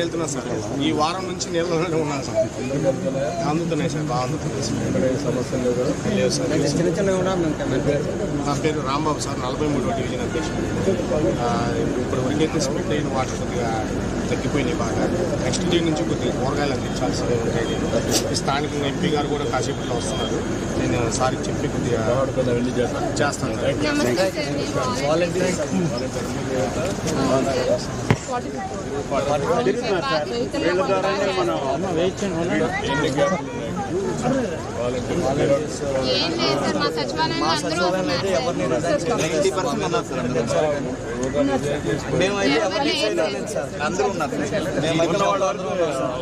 వెళ్తున్నా సార్. ఈ వారం నుంచి నీళ్ళలోనే ఉన్నాను సార్. అందుతున్నాయి సార్, బాగా అందుతున్నాయి సార్. సమస్యలు లేవు సార్. చిన్న చిన్నవి కూడా నా పేరు రాంబాబు సార్, 43వ డివిజన్ అధ్యక్షుడు. ఇప్పుడు వరకైతే స్ప్లిట్ అయిన వాటర్ కొద్దిగా తగ్గిపోయినాయి బాగా. నెక్స్ట్ డే నుంచి కొద్దిగా కూరగాయలు అందించాల్సి ఉంటాయి. నేను స్థానికంగా ఎంపీ గారు కూడా కాసేపట్లో వస్తున్నారు. నేను సార్కి చెప్పి కొద్దిగా చేస్తాను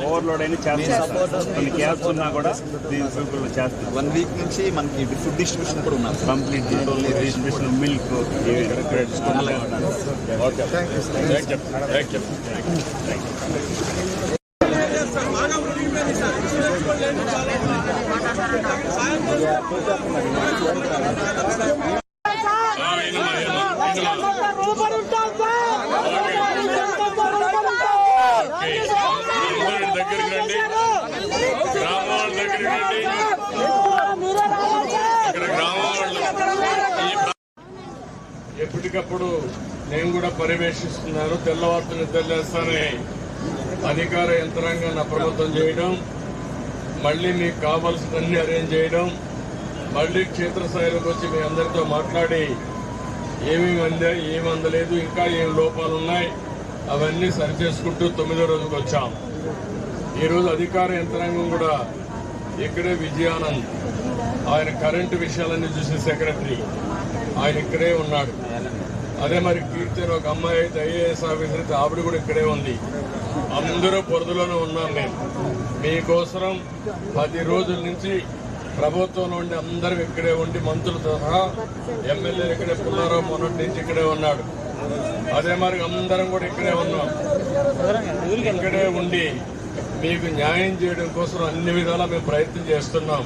ఓవర్లోడ్ అయినా చేస్తాం. కొన్ని క్యాబ్స్ ఉన్నా కూడా 1 వీక్ నుంచి మనకి ఫుడ్ డిస్ట్రిబ్యూషన్ కూడా ఉన్నారు. కంప్లీట్ డిస్ట్రిబ్యూషన్ మిల్క్ దగ్గరికి రండి, గ్రామాల దగ్గరికి రండి. ఇక్కడ గ్రామాల్లో ఎప్పటికప్పుడు నేను కూడా పర్యవేక్షిస్తున్నాను. తెల్లవారులు నిద్రలేస్తానే అధికార యంత్రాంగాన్ని అప్రమత్తం చేయడం, మళ్ళీ మీకు కావాల్సినన్ని అరేంజ్ చేయడం, మళ్ళీ క్షేత్రస్థాయిలోకి వచ్చి మీ అందరితో మాట్లాడి ఏమేమి అందా, ఏమి అందలేదు, ఇంకా ఏం లోపాలు ఉన్నాయి అవన్నీ సరిచేసుకుంటూ 9వ రోజుకి వచ్చాం. ఈరోజు అధికార యంత్రాంగం కూడా ఇక్కడే విజయానంద్, ఆయన కరెంటు విషయాలన్నీ చూసే సెక్రటరీ, ఆయన ఇక్కడే ఉన్నాడు. అదే మరి కీర్తిని ఒక అమ్మాయి అయితే ఐఏఎస్ ఆఫీసర్ అయితే ఆవిడ కూడా ఇక్కడే ఉంది. అందరూ పొరదులోనే ఉన్నాం. మేము మీకోసం 10 రోజుల నుంచి ప్రభుత్వంలో ఉండి అందరూ ఇక్కడే ఉండి మంత్రులతో సహా ఎమ్మెల్యే ఇక్కడే, పుల్లారావు మొన్నటి నుంచి ఇక్కడే ఉన్నాడు. అదే మరి అందరం కూడా ఇక్కడే ఉన్నాం. ఇక్కడే ఉండి మీకు న్యాయం చేయడం కోసం అన్ని విధాలా మేము ప్రయత్నం చేస్తున్నాం.